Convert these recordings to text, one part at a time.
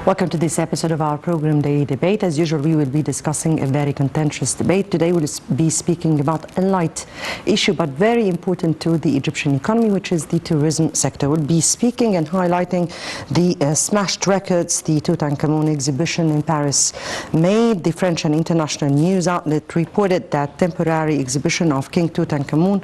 Welcome to this episode of our program, Daily Debate. As usual, we will be discussing a very contentious debate. Today we'll be speaking about a light issue, but very important to the Egyptian economy, which is the tourism sector. We'll be speaking and highlighting the smashed records the Tutankhamun exhibition in Paris made. The French and international news outlet reported that temporary exhibition of King Tutankhamun,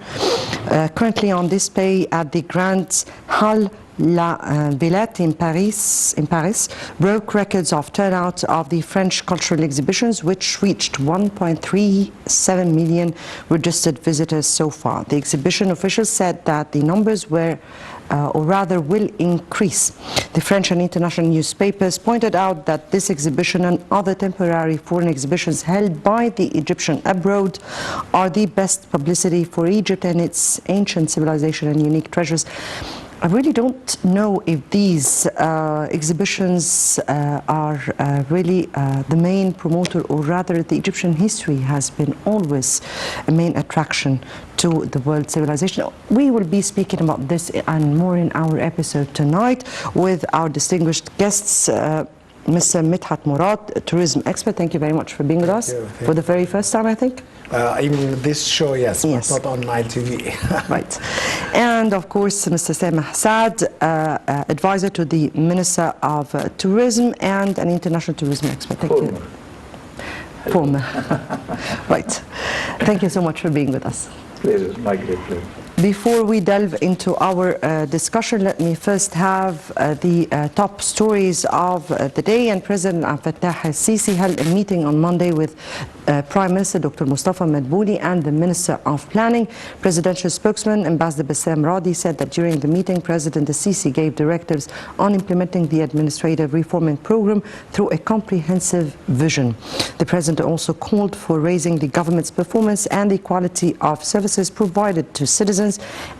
currently on display at the Grand Hall La Villette in Paris, broke records of turnout of the French cultural exhibitions, which reached 1.37 million registered visitors so far. The exhibition officials said that the numbers will increase. The French and international newspapers pointed out that this exhibition and other temporary foreign exhibitions held by the Egyptian abroad are the best publicity for Egypt and its ancient civilization and unique treasures. I really don't know if these exhibitions are really the main promoter, or rather the Egyptian history has been always a main attraction to the world civilization. We will be speaking about this and more in our episode tonight with our distinguished guests, Mr. Medhat Mourad, tourism expert. Thank you very much for being with us for the very first time, I think. In this show, yes, but not on Nile TV. Right. And of course, Mr. Medhat, advisor to the Minister of Tourism and an international tourism expert. Thank you. Former. Right. Thank you so much for being with us. Pleasure, my great pleasure. Before we delve into our discussion, let me first have the top stories of the day. And President Fattah al-Sisi held a meeting on Monday with Prime Minister Dr. Mustafa Madbouli and the Minister of Planning. Presidential spokesman Ambassador Bassam Radi said that during the meeting, President al-Sisi gave directives on implementing the administrative reforming program through a comprehensive vision. The President also called for raising the government's performance and the quality of services provided to citizens,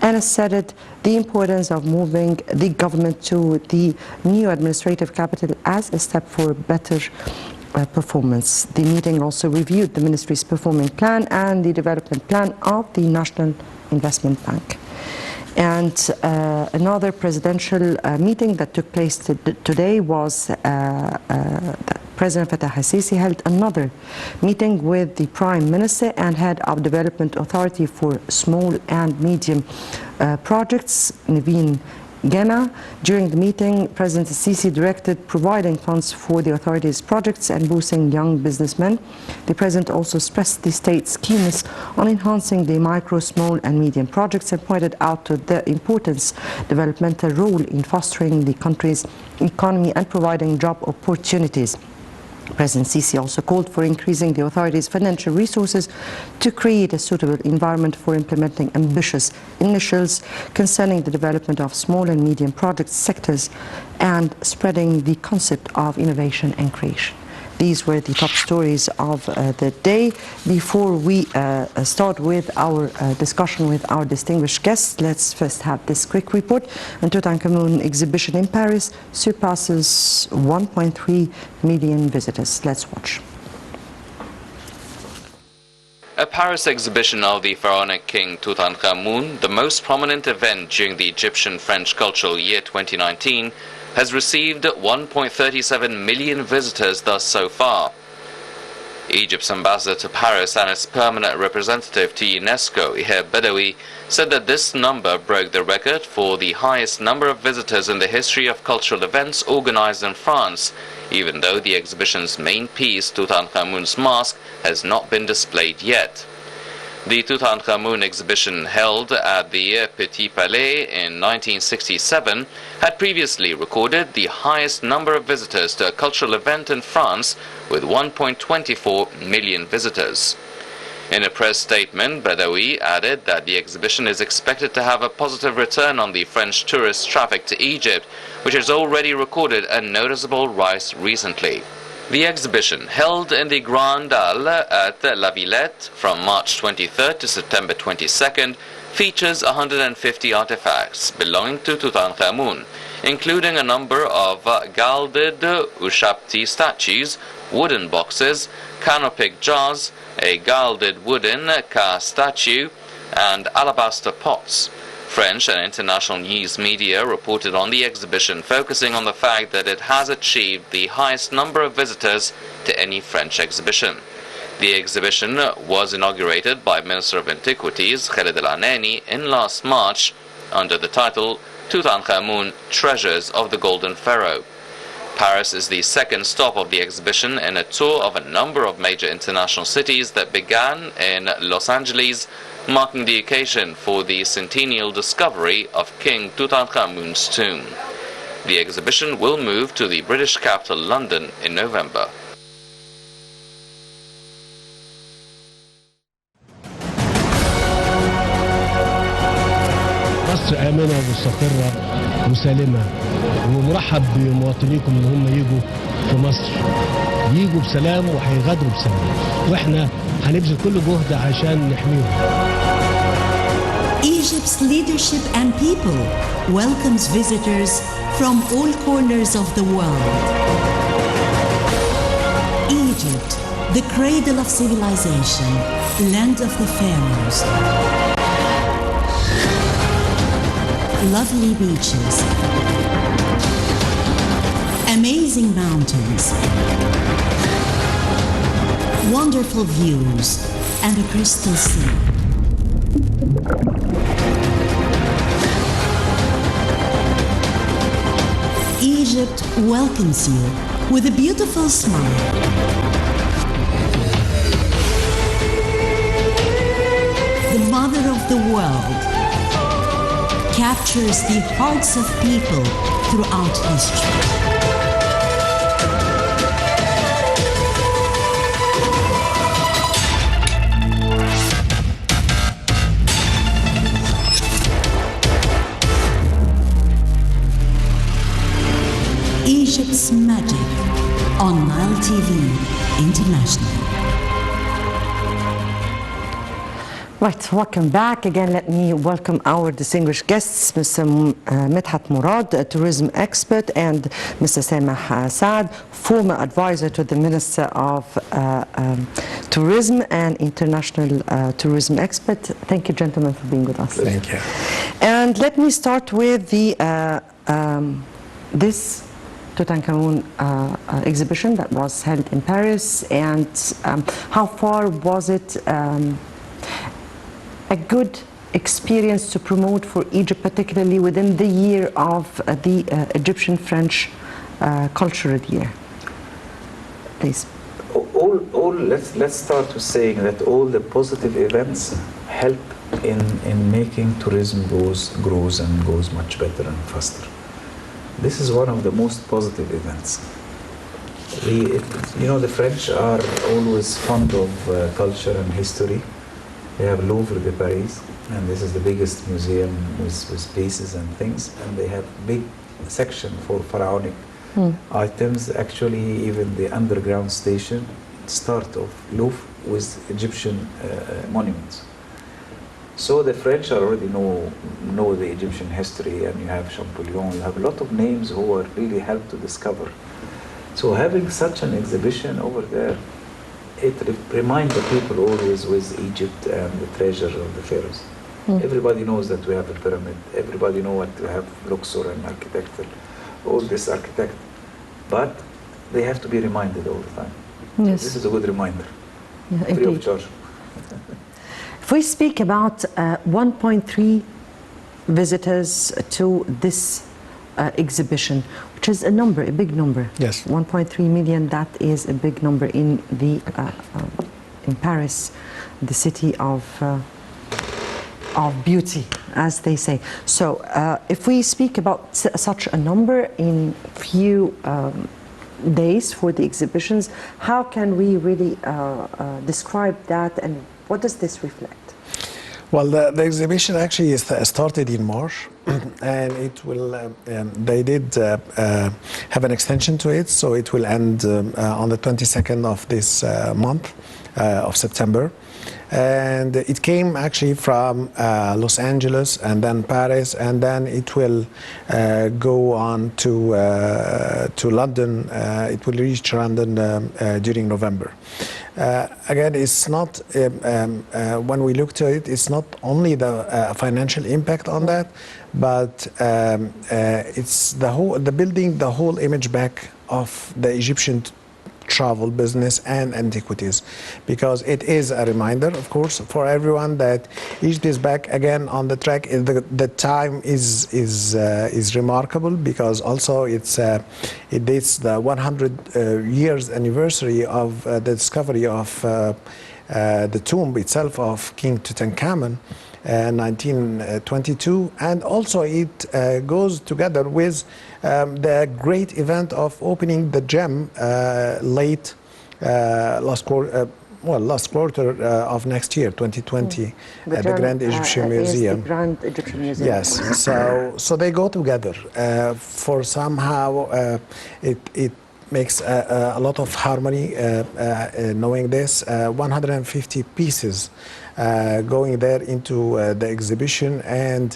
and asserted the importance of moving the government to the new administrative capital as a step for better performance. The meeting also reviewed the ministry's performing plan and the development plan of the National Investment Bank. And another presidential meeting that took place today was that President Fattah al-Sisi held another meeting with the Prime Minister and Head of Development Authority for Small and Medium Projects, Naveen Gema. During the meeting, President al-Sisi directed providing funds for the authority's projects and boosting young businessmen. The President also stressed the state's keenness on enhancing the micro, small and medium projects and pointed out to the importance developmental role in fostering the country's economy and providing job opportunities. President Sisi also called for increasing the authority's financial resources to create a suitable environment for implementing ambitious initiatives concerning the development of small and medium project sectors and spreading the concept of innovation and creation. These were the top stories of the day. Before we start with our discussion with our distinguished guests, let's first have this quick report. The Tutankhamun exhibition in Paris surpasses 1.3 million visitors. Let's watch. A Paris exhibition of the pharaonic king Tutankhamun, the most prominent event during the Egyptian-French Cultural Year 2019, has received 1.37 million visitors thus so far. Egypt's ambassador to Paris and its permanent representative to UNESCO, Ihab Badawi, said that this number broke the record for the highest number of visitors in the history of cultural events organized in France, even though the exhibition's main piece, Tutankhamun's mask, has not been displayed yet. The Tutankhamun exhibition, held at the Petit Palais in 1967, had previously recorded the highest number of visitors to a cultural event in France, with 1.24 million visitors. In a press statement, Badawi added that the exhibition is expected to have a positive return on the French tourist traffic to Egypt, which has already recorded a noticeable rise recently. The exhibition, held in the Grand Hall at La Villette from March 23rd to September 22nd, features 150 artifacts belonging to Tutankhamun, including a number of gilded Ushabti statues, wooden boxes, canopic jars, a gilded wooden Ka statue, and alabaster pots. French and international news media reported on the exhibition, focusing on the fact that it has achieved the highest number of visitors to any French exhibition. The exhibition was inaugurated by Minister of Antiquities Khaled Al-Anani in last March under the title Tutankhamun, Treasures of the Golden Pharaoh. Paris is the second stop of the exhibition in a tour of a number of major international cities that began in Los Angeles, marking the occasion for the centennial discovery of King Tutankhamun's tomb. The exhibition will move to the British capital London in November. مصر آمنة ومستقرة وسالمة ومرحب بمواطنيكم ان هم يجوا في مصر يجوا بسلام وهيغادروا بسلام واحنا هنبذل كل جهد عشان نحميهم. Egypt's leadership and people welcomes visitors from all corners of the world. Egypt, the cradle of civilization, land of the pharaohs. Lovely beaches, amazing mountains, wonderful views, and a crystal sea. Egypt welcomes you with a beautiful smile. The mother of the world captures the hearts of people throughout history. Egypt's magic on Nile TV International. Right, welcome back. Again, let me welcome our distinguished guests, Mr. Medhat Mourad, a tourism expert, and Mr. Samah Saad, former advisor to the Minister of Tourism and international tourism expert. Thank you, gentlemen, for being with us. Thank you. And let me start with the this Tutankhamun exhibition that was held in Paris, and how far was it a good experience to promote for Egypt, particularly within the year of the Egyptian-French cultural year? Please. Let's start with saying that all the positive events help in making tourism grows much better and faster. This is one of the most positive events. The French are always fond of culture and history. They have Louvre de Paris, and this is the biggest museum with pieces and things, and they have big section for pharaonic items. Actually, even the underground station start of Louvre with Egyptian monuments. So the French already know the Egyptian history, and you have Champollion, you have a lot of names who are really helped to discover. So having such an exhibition over there, it reminds the people always with Egypt and the treasure of the pharaohs. Everybody knows that we have a pyramid. Everybody knows what we have Luxor and architecture, all this architect. But they have to be reminded all the time. Yes. So this is a good reminder, Yeah, free indeed. of charge. If we speak about 1.3 visitors to this exhibition, which is a big number. Yes. 1.3 million, that is a big number in in Paris, the city of beauty, as they say. So if we speak about such a number in few days for the exhibitions, how can we really describe that, and what does this reflect? Well, the exhibition actually started in March, and it will. They did have an extension to it, so it will end on the 22nd of this month of September. And it came actually from Los Angeles and then Paris, and then it will go on to London. It will reach London during November. Again, it's not when we look to it, it's not only the financial impact on that, but it's the building the whole image back of the Egyptian travel business and antiquities, because it is a reminder, of course, for everyone that Egypt is back again on the track. The time is remarkable, because also it dates the 100 years anniversary of the discovery of the tomb itself of King Tutankhamun. 1922, and also it goes together with the great event of opening the gem late last quarter of next year, 2020, at the Grand Egyptian Museum. The Grand Egyptian Museum. Yes, so they go together. For somehow it makes a lot of harmony knowing this. 150 pieces going there into the exhibition, and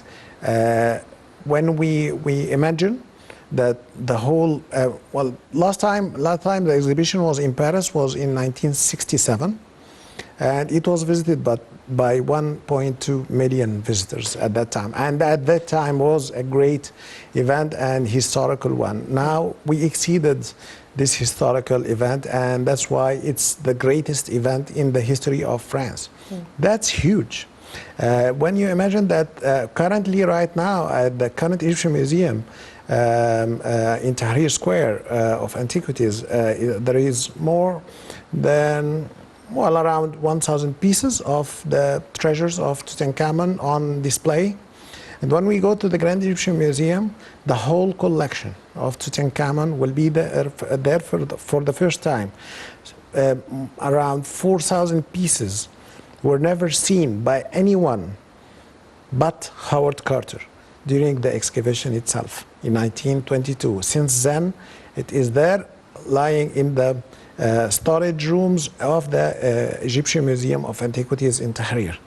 when we imagine that the whole last time the exhibition was in Paris was in 1967, and it was visited by 1.2 million visitors at that time, and at that time was a great event and historical one. Now we exceeded this historical event, and that's why it's the greatest event in the history of France. That's huge. When you imagine that currently right now at the current Egyptian Museum in Tahrir Square of Antiquities, there is more than around 1,000 pieces of the treasures of Tutankhamun on display. And when we go to the Grand Egyptian Museum, the whole collection of Tutankhamun will be there for the first time. Around 4,000 pieces were never seen by anyone but Howard Carter during the excavation itself in 1922. Since then, it is there lying in the storage rooms of the Egyptian Museum of Antiquities in Tahrir.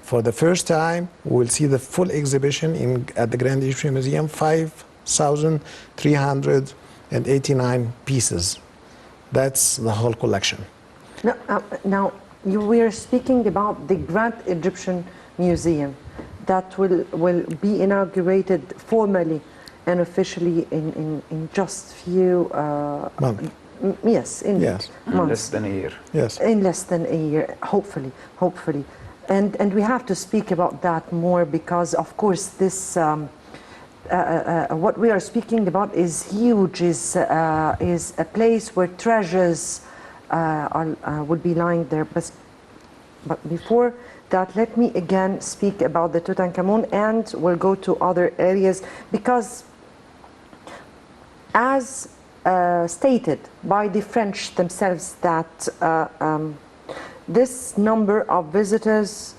For the first time, we will see the full exhibition at the Grand Egyptian Museum, 5,389 pieces. That's the whole collection. Now we are speaking about the Grand Egyptian Museum that will be inaugurated formally and officially in just few months. Yes, in months. Less than a year. Yes. In less than a year, hopefully. And we have to speak about that more, because of course this what we are speaking about is huge, is a place where treasures would be lying there. But before that, let me again speak about the Tutankhamun, and we'll go to other areas, because as stated by the French themselves, that this number of visitors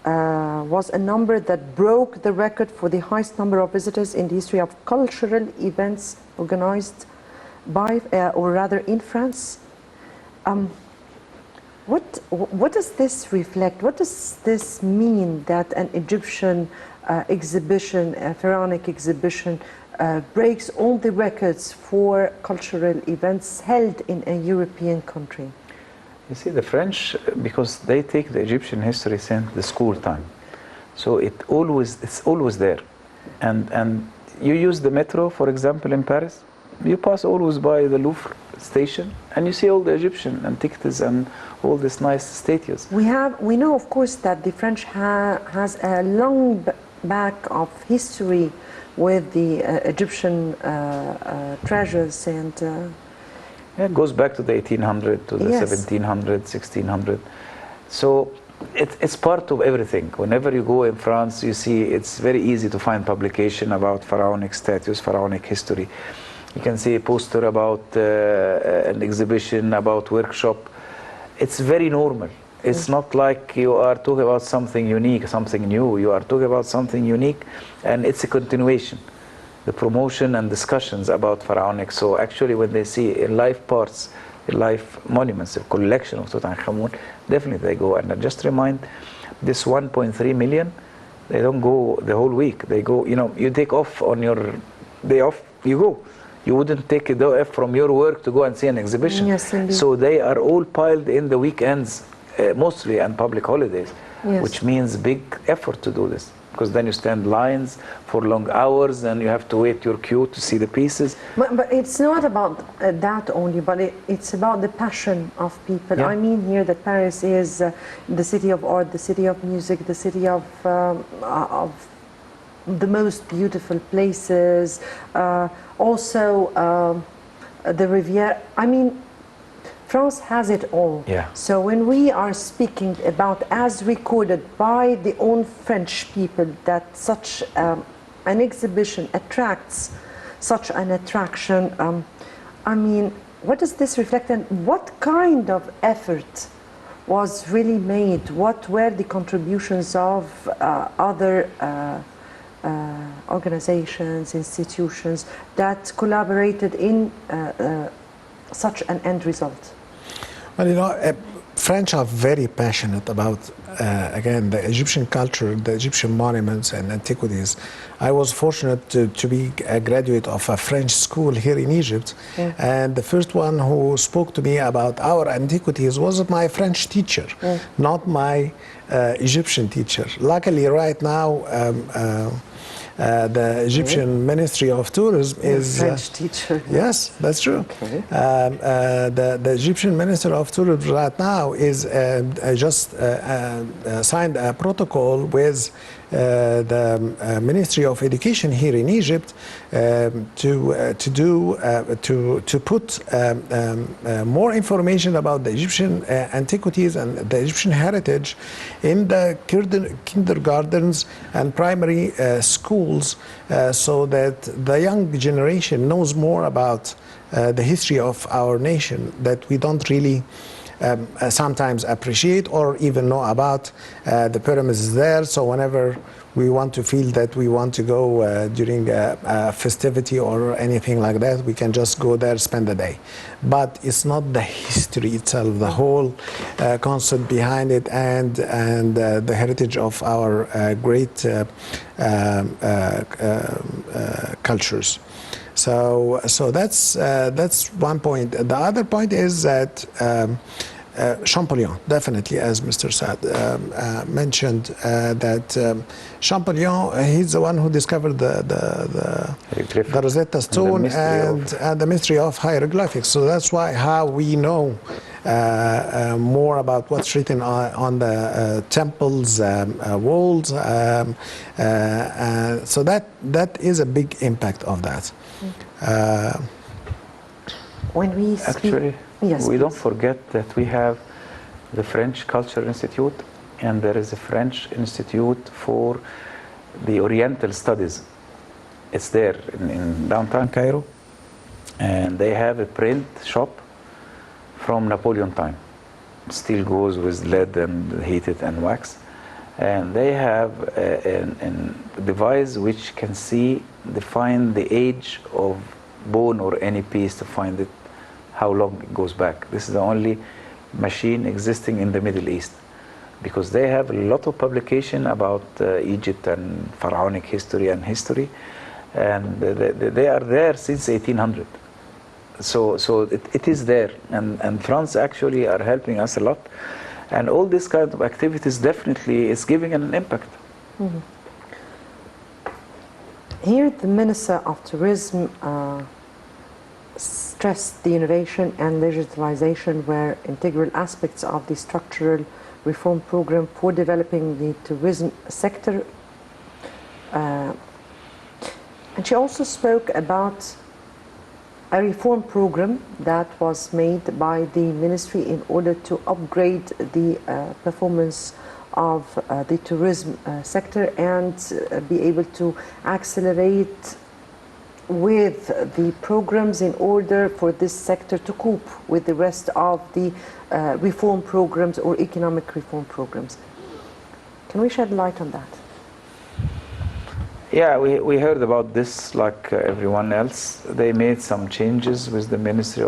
was a number that broke the record for the highest number of visitors in the history of cultural events organized by, or rather in France. What does this reflect? What does this mean that an Egyptian exhibition, a pharaonic exhibition, breaks all the records for cultural events held in a European country? You see, the French, because they take the Egyptian history since the school time, so it's always there. And you use the metro, for example, in Paris, you pass always by the Louvre station, and you see all the Egyptian antiquities and all these nice statues. We know, of course, that the French has a long back of history with the Egyptian treasures, and it goes back to the 1800, to the 1700, 1600. So it's part of everything. Whenever you go in France, you see it's very easy to find publication about pharaonic statues, pharaonic history. You can see a poster about an exhibition, about workshop. It's very normal. It's not like you are talking about something unique, something new. You are talking about something unique, and it's a continuation. The promotion and discussions about pharaonic. So actually when they see live parts, live monuments, a collection of Tutankhamun, definitely they go. And I just remind, this 1.3 million, they don't go the whole week. They go, you know, you take off on your day off, you go. You wouldn't take a day off from your work to go and see an exhibition. Yes, indeed. So they are all piled in the weekends, mostly, and public holidays, Yes. which means big effort to do this. Because then you stand lines for long hours and you have to wait your queue to see the pieces. But it's not about that only, but it's about the passion of people. Yeah. I mean here that Paris is the city of art, the city of music, the city of the most beautiful places. Also the Riviera. I mean, France has it all. Yeah. So when we are speaking about, as recorded by the own French people, that such an exhibition attracts such an attraction, I mean, what does this reflect, and what kind of effort was really made? What were the contributions of other organizations, institutions that collaborated in such an end result? Well, you know, French are very passionate about, again, the Egyptian culture, the Egyptian monuments and antiquities. I was fortunate to be a graduate of a French school here in Egypt. And the first one who spoke to me about our antiquities was my French teacher, not my Egyptian teacher. Luckily, right now, the Egyptian Ministry of Tourism is French teacher. Yes, that's true. Okay. The Egyptian Minister of Tourism right now is just signed a protocol with the Ministry of Education here in Egypt to put more information about the Egyptian antiquities and the Egyptian heritage in the kindergartens and primary schools, so that the young generation knows more about the history of our nation that we don't really sometimes appreciate or even know about. The pyramids is there, so whenever we want to feel that we want to go during a festivity or anything like that, we can just go there, spend the day. But it's not the history itself, the whole concept behind it, and the heritage of our great cultures. So that's one point. The other point is that Champollion, definitely, as Mr. Saad mentioned, that Champollion, he's the one who discovered the Rosetta Stone and the mystery of hieroglyphics. So that's how we know more about what's written on the temples' walls. So that is a big impact of that. When we speak, actually, yes, we please. don't forget that we have the French Cultural Institute, and there is a French Institute for the Oriental Studies. It's there in downtown Cairo, and they have a print shop from Napoleon time. It still goes with lead and heated and wax. And they have a device which can define the age of bone or any piece to find it, how long it goes back. This is the only machine existing in the Middle East, because they have a lot of publication about Egypt and pharaonic history, and they are there since 1800. So it is there, and France actually are helping us a lot, and all this kind of activities definitely is giving an impact. Mm-hmm. Here the Minister of Tourism stressed the innovation and digitalization were integral aspects of the structural reform program for developing the tourism sector. And she also spoke about a reform program that was made by the ministry in order to upgrade the performance of the tourism sector and be able to accelerate with the programs in order for this sector to cope with the rest of the reform programs or economic reform programs? Can we shed light on that? Yeah, we heard about this like everyone else. They made some changes with the Ministry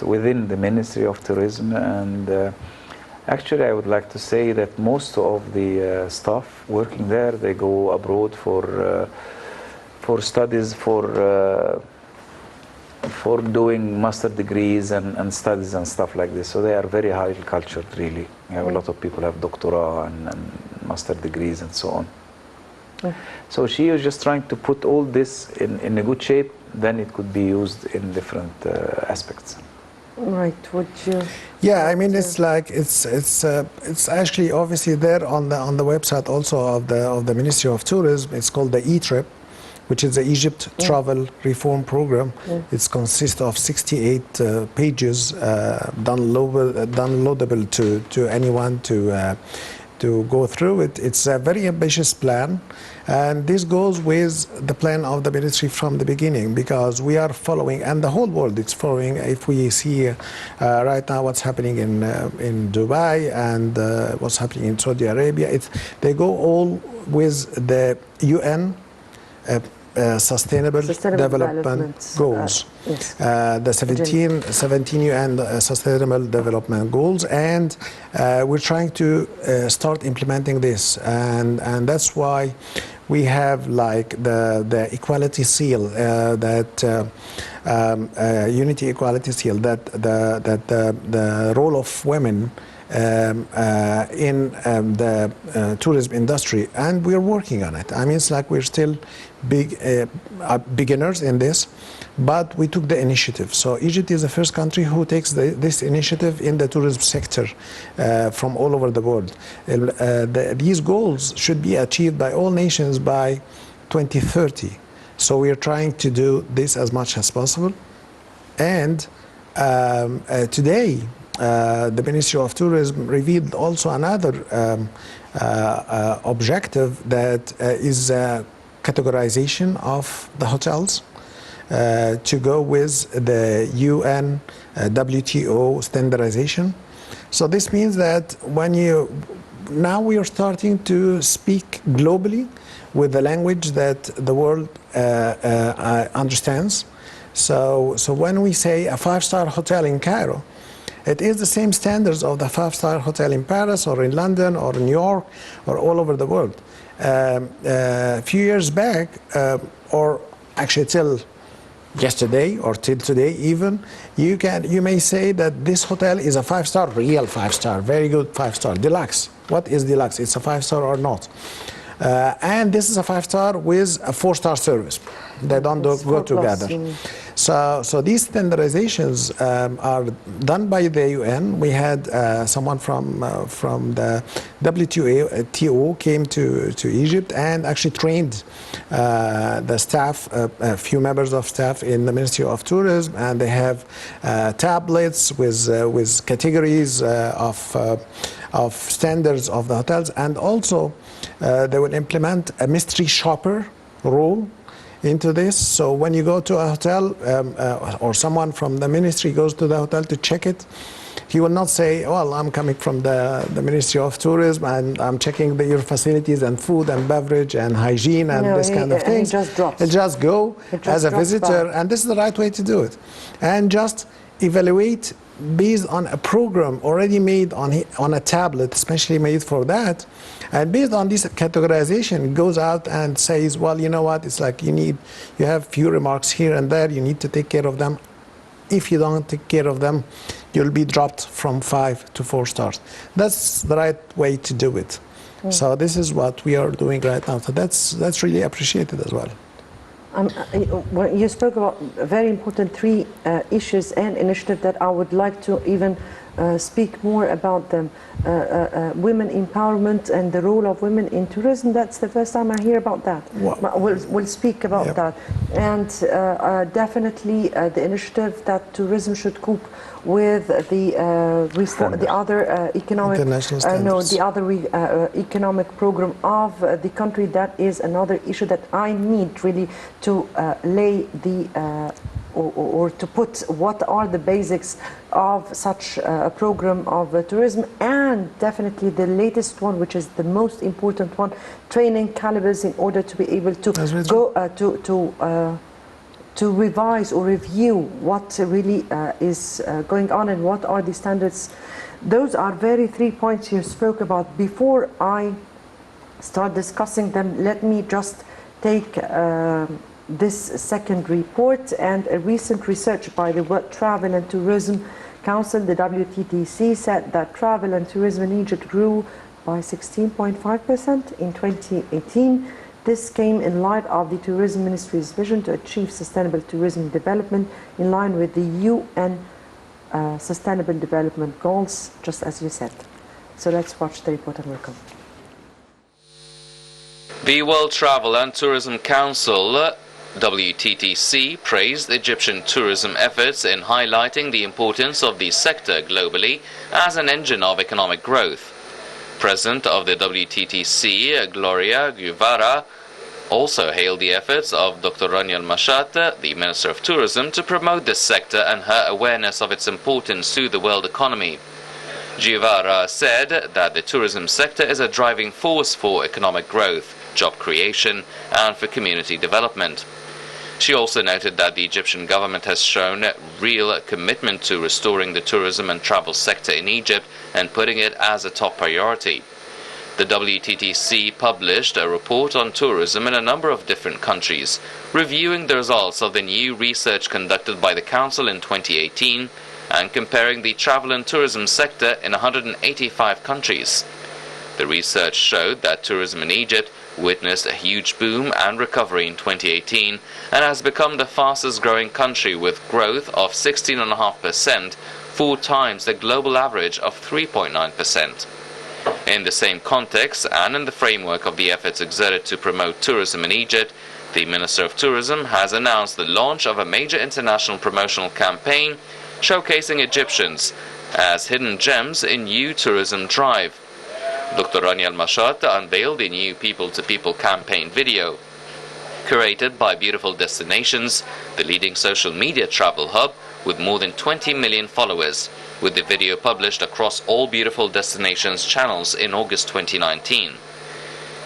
within the Ministry of Tourism, and actually I would like to say that most of the staff working there, they go abroad for studies, for doing master degrees and studies and stuff like this. So they are very highly cultured, really. You have a lot of people have doctorate and master degrees and so on. So she was just trying to put all this in a good shape, then it could be used in different aspects. Right, would you? Yeah, I mean, it's like it's actually obviously there on the website also of the Ministry of Tourism. It's called the E-Trip, which is the Egypt Travel Reform Program. It consists of 68 pages, downloadable to anyone to go through it. It's a very ambitious plan, and this goes with the plan of the ministry from the beginning, because we are following, and the whole world is following. If we see right now what's happening in Dubai and what's happening in Saudi Arabia, they go all with the UN Sustainable Development Goals. Yes. The 17 UN Sustainable Development Goals, and we're trying to start implementing this, and that's why we have like the equality seal, that unity equality seal, that the role of women in the tourism industry, and we're working on it. I mean, it's like we're still beginners in this, but we took the initiative. So Egypt is the first country who takes this initiative in the tourism sector from all over the world. These goals should be achieved by all nations by 2030. So we are trying to do this as much as possible. And today, the Ministry of Tourism revealed also another objective, that is categorization of the hotels to go with the UN WTO standardization. So this means that now we are starting to speak globally with the language that the world understands. So when we say a 5-star hotel in Cairo, it is the same standards of the 5-star hotel in Paris or in London or New York or all over the world. A few years back, or actually till yesterday or till today even, you may say that this hotel is a 5-star, real 5-star, very good 5-star, deluxe. What is deluxe? It's a 5-star or not? And this is a 5-star with a 4-star service. They don't go together. So these standardizations are done by the UN. We had someone from the WTO came to Egypt and actually trained the staff, a few members of staff in the Ministry of Tourism, and they have tablets with categories of standards of the hotels, and also they will implement a mystery shopper rule into this. So when you go to a hotel, or someone from the ministry goes to the hotel to check it, he will not say, well, I'm coming from the Ministry of Tourism and I'm checking your facilities and food and beverage and hygiene and this kind of things. It just drops. It just go as a visitor, and this is the right way to do it. And just evaluate based on a program already made on a tablet, especially made for that. And based on this categorization, it goes out and says, well, you know what, it's like you have few remarks here and there, you need to take care of them. If you don't take care of them, you'll be dropped from 5 to 4 stars. That's the right way to do it. So this is what we are doing right now. So that's really appreciated as well. You spoke about very important 3 issues and initiatives that I would like to even speak more about them. Women empowerment and the role of women in tourism. That's the first time I hear about that. We'll speak about that. And definitely the initiative that tourism should cope with the other economic economic program of the country. That is another issue that I need really to lay the or to put what are the basics of such a program of tourism, and definitely the latest one, which is the most important one, training calibers in order to be able to go to revise or review what really is going on and what are the standards. Those are very 3 points you spoke about. Before I start discussing them, let me just take this second report and a recent research by the World Travel and Tourism Council, the WTTC, said that travel and tourism in Egypt grew by 16.5% in 2018. This came in light of the Tourism Ministry's vision to achieve sustainable tourism development in line with the UN Sustainable Development Goals, just as you said. So let's watch the report and welcome. The World Travel and Tourism Council, WTTC, praised Egyptian tourism efforts in highlighting the importance of the sector globally as an engine of economic growth. President of the WTTC, Gloria Guevara, also hailed the efforts of Dr. Rania Al-Mashat, the Minister of Tourism, to promote this sector and her awareness of its importance to the world economy. Guevara said that the tourism sector is a driving force for economic growth, job creation, and for community development. She also noted that the Egyptian government has shown real commitment to restoring the tourism and travel sector in Egypt and putting it as a top priority. The WTTC published a report on tourism in a number of different countries, reviewing the results of the new research conducted by the Council in 2018 and comparing the travel and tourism sector in 185 countries. The research showed that tourism in Egypt witnessed a huge boom and recovery in 2018 and has become the fastest growing country with growth of 16.5%, 4 times the global average of 3.9%. In the same context and in the framework of the efforts exerted to promote tourism in Egypt, the Minister of Tourism has announced the launch of a major international promotional campaign showcasing Egyptians as hidden gems in new tourism drive. Dr. Rania Al-Mashat unveiled the new People-to-People campaign video. Curated by Beautiful Destinations, the leading social media travel hub with more than 20 million followers, with the video published across all Beautiful Destinations channels in August 2019.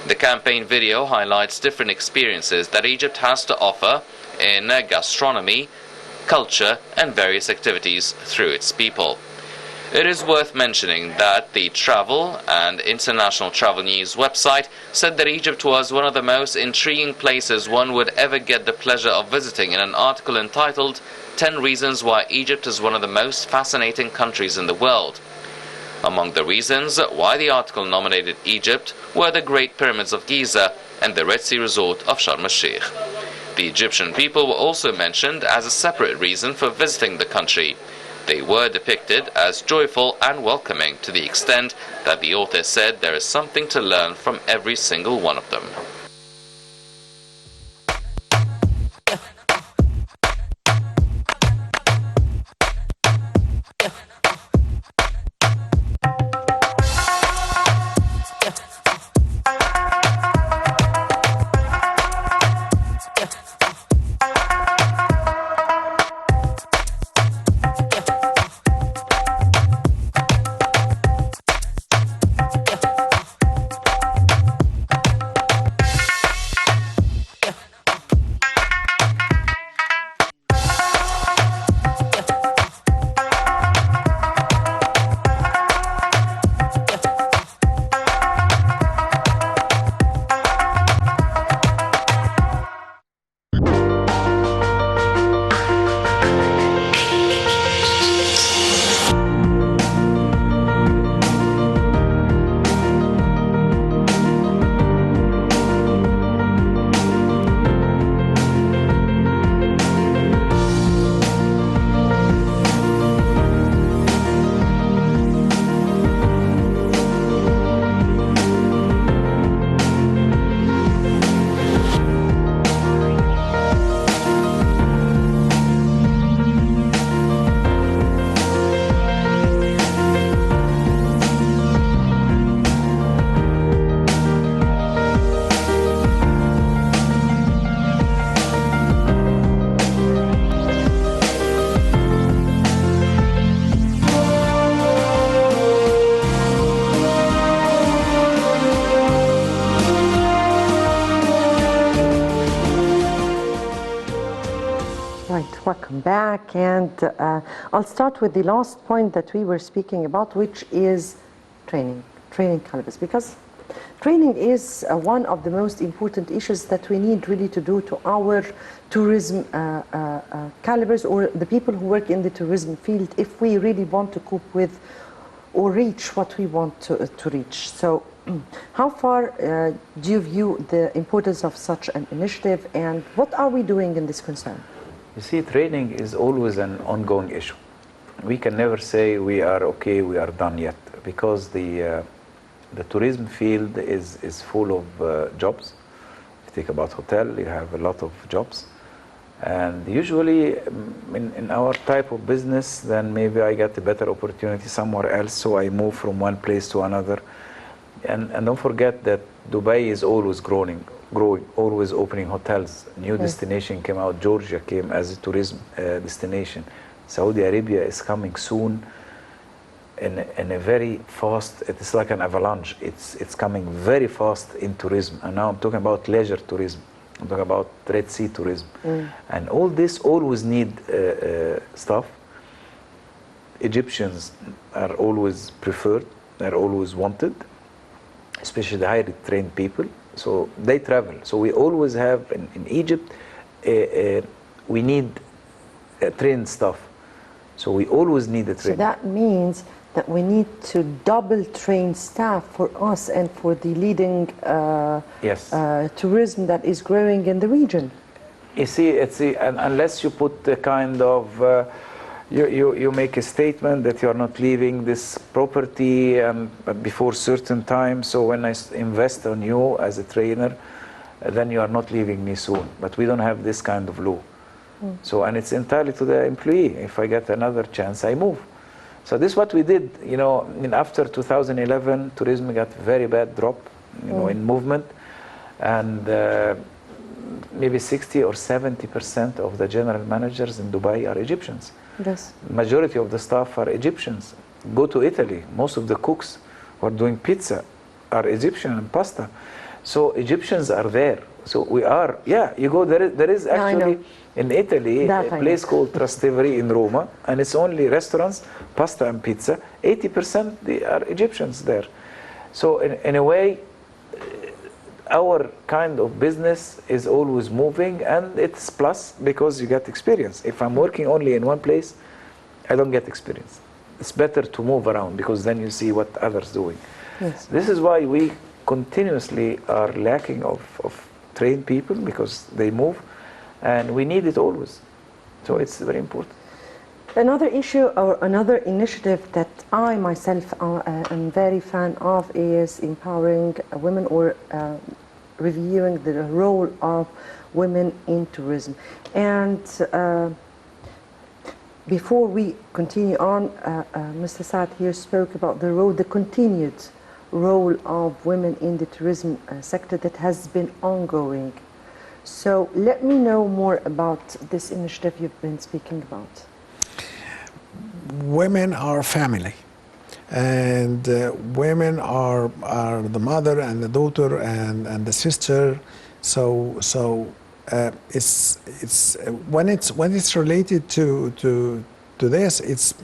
The campaign video highlights different experiences that Egypt has to offer in gastronomy, culture, and various activities through its people. It is worth mentioning that the Travel and International Travel News website said that Egypt was one of the most intriguing places one would ever get the pleasure of visiting in an article entitled 10 Reasons Why Egypt is One of the Most Fascinating Countries in the World. Among the reasons why the article nominated Egypt were the Great Pyramids of Giza and the Red Sea Resort of Sharm el-Sheikh. The Egyptian people were also mentioned as a separate reason for visiting the country. They were depicted as joyful and welcoming to the extent that the author said there is something to learn from every single one of them. welcome back. And I'll start with the last point that we were speaking about, which is training calibers, because training is one of the most important issues that we need really to do to our tourism calibers, or the people who work in the tourism field, if we really want to cope with or reach what we want to reach. So how far do you view the importance of such an initiative, and what are we doing in this concern? You see, training is always an ongoing issue. We can never say we are okay, we are done yet, because the tourism field is full of jobs. If you think about hotel, you have a lot of jobs. And usually in our type of business, then maybe I get a better opportunity somewhere else, so I move from one place to another. And don't forget that Dubai is always growing, always opening hotels. New destination came out. Georgia came as a tourism destination. Saudi Arabia is coming soon in a very fast, it's like an avalanche. It's coming very fast in tourism. And now I'm talking about leisure tourism. I'm talking about Red Sea tourism. And all this always need stuff. Egyptians are always preferred, they're always wanted, especially the highly trained people. So they travel. So we always have, in Egypt, we need trained staff. So we always need a train. So that means that we need to double train staff for us and for the leading tourism that is growing in the region. You see, unless you put the kind of, you make a statement that you're not leaving this property before certain time, so when I invest on you as a trainer, then you are not leaving me soon. But we don't have this kind of law. So, and it's entirely to the employee. If I get another chance, I move. So this is what we did, you know. After 2011, tourism got very bad drop, in movement, and maybe 60 or 70% of the general managers in Dubai are Egyptians. Yes. Majority of the staff are Egyptians. Go to Italy, most of the cooks who are doing pizza are Egyptian and pasta. So Egyptians are there. So we are, you go, there is actually in Italy a place called Trastevere in Roma, and it's only restaurants, pasta and pizza. 80% they are Egyptians there. So in a way, our kind of business is always moving, and it's plus because you get experience. If I'm working only in one place, I don't get experience. It's better to move around, because then you see what others doing. Yes. This is why we continuously are lacking of trained people, because they move, and we need it always. So it's very important. Another issue or another initiative that I myself am very fan of is empowering women, or reviewing the role of women in tourism. And before we continue on, Mr. Saad here spoke about the continued role of women in the tourism sector that has been ongoing. So let me know more about this initiative you've been speaking about. Women are family, and women are the mother and the daughter and the sister. So it's when it's related to this, it's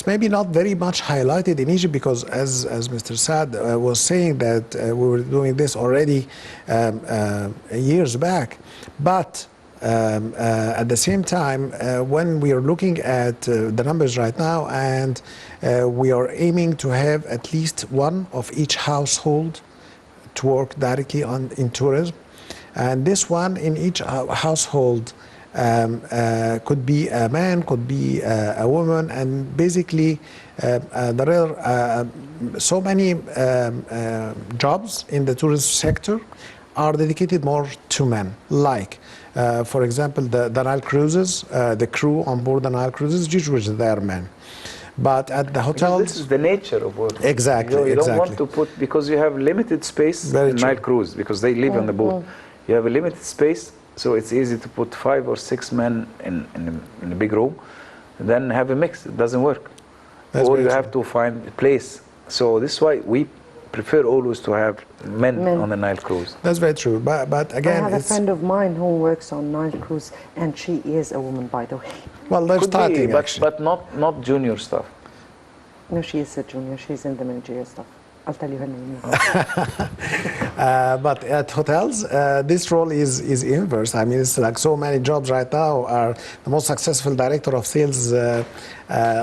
maybe not very much highlighted in Egypt, because as Mr. Saad was saying, that we were doing this already years back. But at the same time, when we are looking at the numbers right now, and we are aiming to have at least one of each household to work directly in tourism, and this one in each household could be a man, could be a woman, and basically there are so many jobs in the tourism sector are dedicated more to men. Like, for example, the Nile cruises, the crew on board the Nile cruises, usually they are men. But at the hotels, this is the nature of work. Exactly. You don't want to put, because you have limited space in Nile cruise, because they live on the boat. You have a limited space, so it's easy to put 5 or 6 men in a big room, and then have a mix. It doesn't work. Or you have to find a place. So this is why we prefer always to have men on the Nile cruise. That's very true. But again, I have a it's, friend of mine who works on Nile Cruise, and she is a woman, by the way. well, they're Could be, starting actually. but not junior stuff. No, she is a junior. She's in the managerial stuff. I'll tell you her name. But at hotels, this role is inverse. I mean, it's like so many jobs right now are the most successful director of sales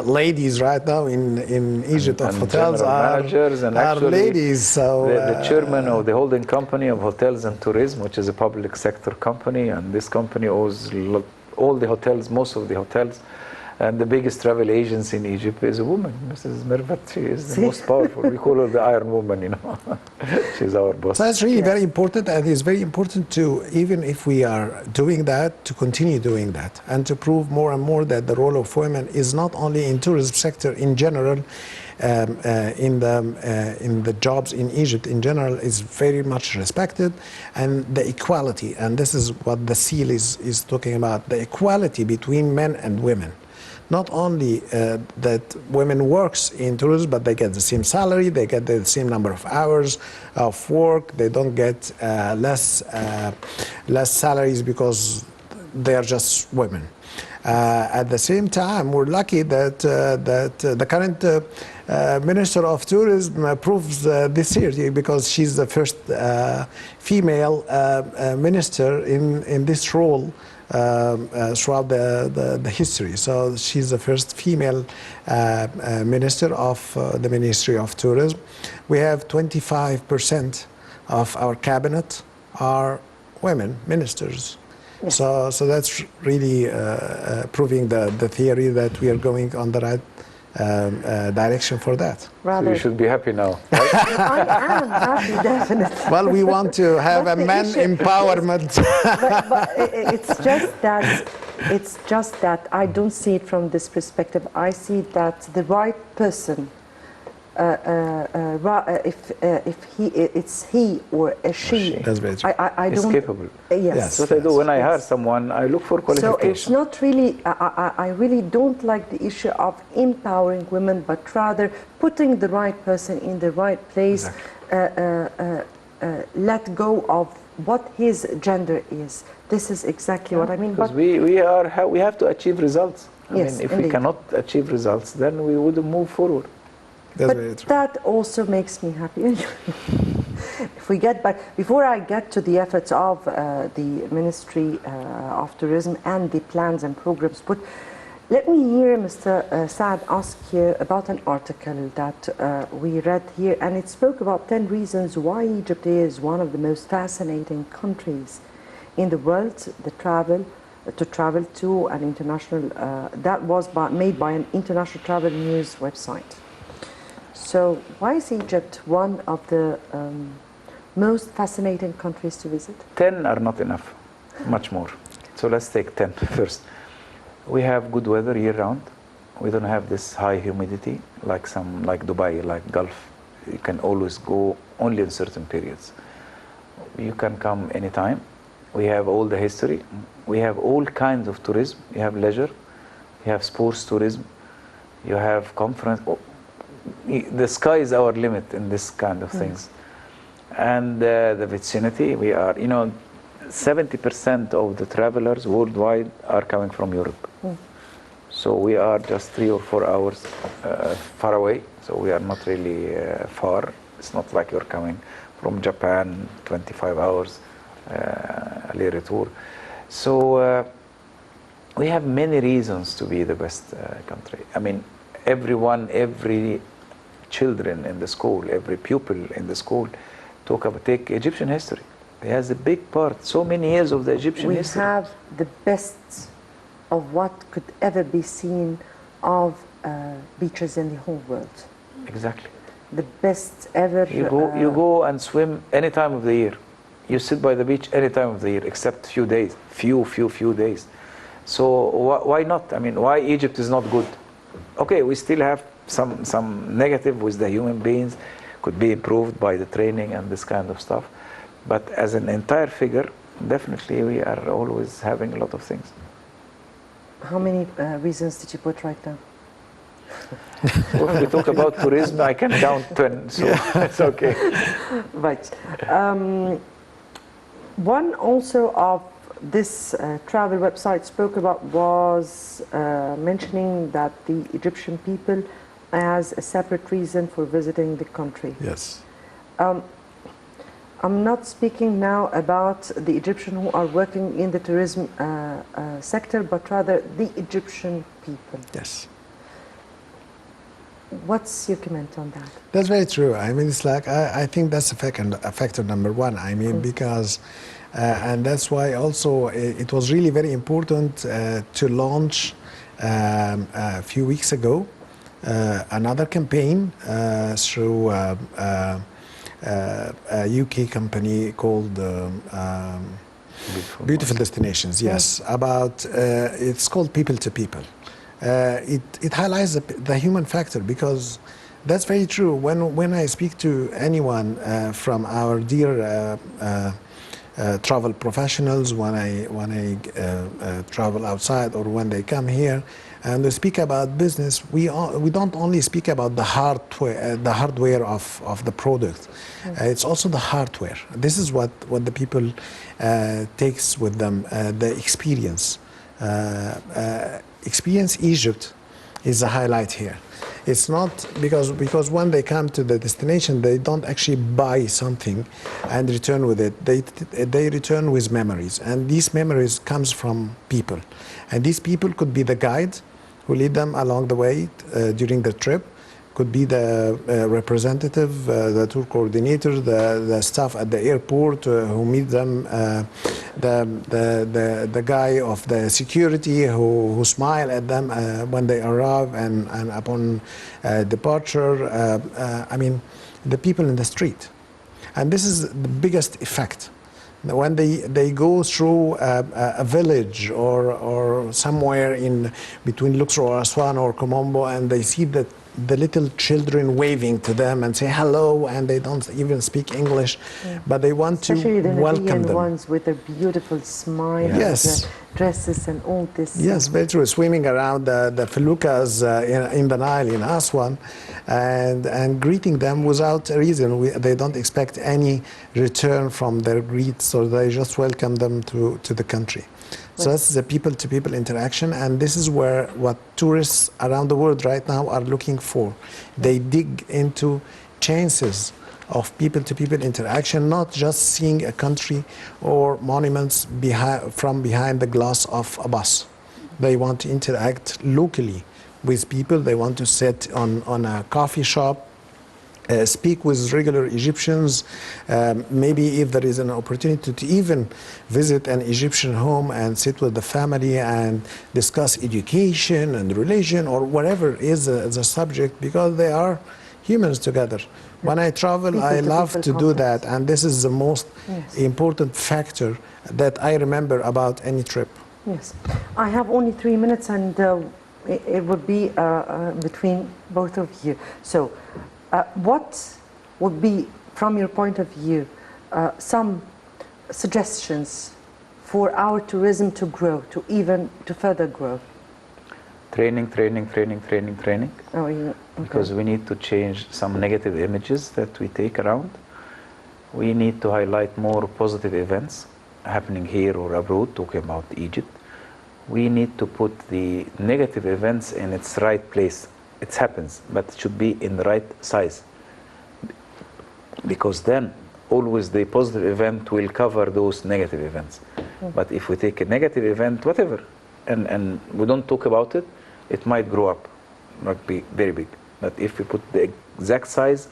ladies right now in Egypt of And hotels general are, managers and are actually ladies. So the chairman of the holding company of hotels and tourism, which is a public sector company, and this company owns all the hotels, most of the hotels. And the biggest travel agency in Egypt is a woman, Mrs. Medhat. She is the most powerful. We call her the Iron Woman, you know. She's our boss. So that's really very important, and it's very important to, even if we are doing that, to continue doing that, and to prove more and more that the role of women is not only in tourism sector in general, in the jobs in Egypt in general is very much respected, and the equality, and this is what the seal is talking about, the equality between men and women. Not only that women works in tourism, but they get the same salary, they get the same number of hours of work, they don't get less salaries because they are just women. At the same time, we're lucky that the current Minister of Tourism proves this year, because she's the first female minister in this role throughout the history. So she's the first female minister of the Ministry of Tourism. We have 25% of our cabinet are women ministers. Yes. So that's really proving the theory that we are going on the right direction for that. So you should be happy now. Right? I am happy, definitely. Well, we want to have a man empowerment. but it's just that I don't see it from this perspective. I see that the right person, if it's he or a she, that's very true. I don't. It's capable. Yes. Yes. What I do when I hire someone, I look for So qualifications. it's not really, I really don't like the issue of empowering women, but rather putting the right person in the right place, let go of what his gender is. This is exactly what I mean. Because but we have to achieve results. I Yes, mean, if indeed. we cannot achieve results, then we wouldn't move forward. That's very But true. that also makes me happy. If we get back, before I get to the efforts of the Ministry of Tourism and the plans and programs put, let me hear Mr. Saad ask you about an article that we read here, and it spoke about 10 reasons why Egypt is one of the most fascinating countries in the world to travel to an international, that was made by an international travel news website. So why is Egypt one of the most fascinating countries to visit? 10 are not enough, much more. So let's take 10 first. We have good weather year round. We don't have this high humidity like Dubai, like Gulf. You can always go only in certain periods. You can come anytime. We have all the history. We have all kinds of tourism. You have leisure, you have sports tourism, you have conference. The sky is our limit in this kind of things. And the vicinity, we are, 70% of the travelers worldwide are coming from Europe. So we are just 3 or 4 hours far away. So we are not really far. It's not like you're coming from Japan, 25 hours, aller retour. So we have many reasons to be the best country. I mean, every children in the school, every pupil in the school take Egyptian history. It has a big part, so many years of the Egyptian history. We have the best of what could ever be seen of beaches in the whole world. Exactly. The best ever. You go and swim any time of the year. You sit by the beach any time of the year, except few days, few days. So why not? I mean, why Egypt is not good? Okay, we still have some negative with the human beings, could be improved by the training and this kind of stuff. But as an entire figure, definitely we are always having a lot of things. How many reasons did you put right now? If we talk about tourism, I can count 10, so it's okay. Right. One also of this travel website spoke about was mentioning that the Egyptian people as a separate reason for visiting the country. Yes. I'm not speaking now about the Egyptian who are working in the tourism sector, but rather the Egyptian people. Yes. What's your comment on that? That's very true. I mean, it's like, I think that's a factor number one. I mean, because, and that's why also it was really very important to launch a few weeks ago another campaign through a UK company called Beautiful Destinations, yes, about, it's called People to People. It highlights the human factor, because that's very true. When I speak to anyone from our dear travel professionals, when I travel outside or when they come here and they speak about business, we don't only speak about the hardware of the product. It's also the hardware. This is what the people takes with them, the experience. Experience Egypt is a highlight here. It's not because when they come to the destination, they don't actually buy something and return with it. They return with memories, and these memories comes from people, and these people could be the guide who lead them along the way during the trip, could be the representative, the tour coordinator, the staff at the airport who meet them, the guy of the security who smile at them when they arrive and upon departure. I mean, the people in the street. And this is the biggest effect. When they go through a village or somewhere in between Luxor or Aswan or Komombo, and they see the little children waving to them and say hello, and they don't even speak English, but they want Especially to the welcome Nubian them. ones with their beautiful smile, Yes. and dresses and all this. Yes, very true. Swimming around the feluccas in the Nile in Aswan, and greeting them without a reason. They don't expect any return from their greets, or they just welcome them to the country. So that's the people-to-people interaction, and this is what tourists around the world right now are looking for. They dig into chances of people-to-people interaction, not just seeing a country or monuments from behind the glass of a bus. They want to interact locally with people. They want to sit on a coffee shop, speak with regular Egyptians, maybe if there is an opportunity to even visit an Egyptian home and sit with the family and discuss education and religion or whatever is the subject, because they are humans together. When I travel, I love to do that, and this is the most important factor that I remember about any trip. Yes. I have only 3 minutes, and it would be between both of you. So, what would be, from your point of view, some suggestions for our tourism to grow, to further grow? Training. Oh, yeah. Okay. Because we need to change some negative images that we take around. We need to highlight more positive events happening here or abroad, talking about Egypt. We need to put the negative events in its right place. It happens, but it should be in the right size. Because then always the positive event will cover those negative events. But if we take a negative event, whatever, and we don't talk about it, it might grow up, not be very big. But if we put the exact size,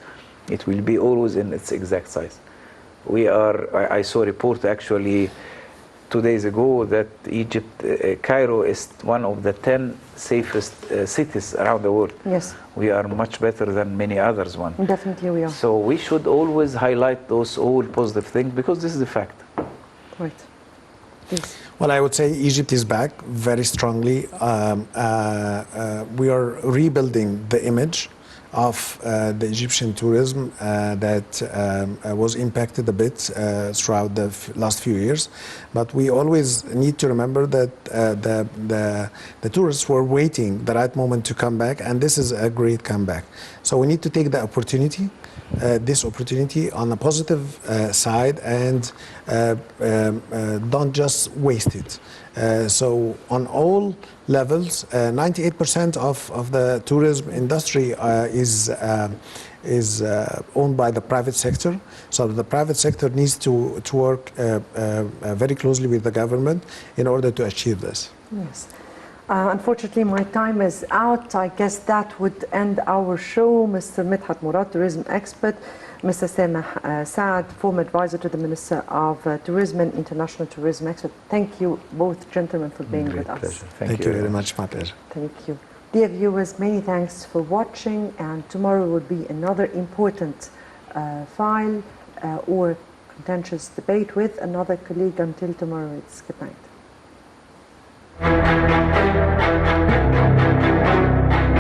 it will be always in its exact size. I saw a report actually 2 days ago that Egypt, Cairo is one of the 10 safest cities around the world. Yes. We are much better than many others one. Definitely we are. So we should always highlight those all positive things, because this is the fact. Right. Please. Well, I would say Egypt is back very strongly. We are rebuilding the image of the Egyptian tourism that was impacted a bit throughout the last few years. But we always need to remember that the tourists were waiting the right moment to come back, and this is a great comeback. So we need to take the opportunity, this opportunity on a positive side, and don't just waste it. So on all levels, 98% of the tourism industry is owned by the private sector. So the private sector needs to work very closely with the government in order to achieve this. Yes. Unfortunately, my time is out. I guess that would end our show. Mr. Medhat Mourad, tourism expert, Mr. Sameh Saad, former advisor to the Minister of Tourism and International Tourism expert. Thank you both gentlemen for being with us. Pleasure. Thank you very much, my pleasure. Thank you. Dear viewers, many thanks for watching, and tomorrow will be another important file or contentious debate with another colleague. Until tomorrow, it's good night.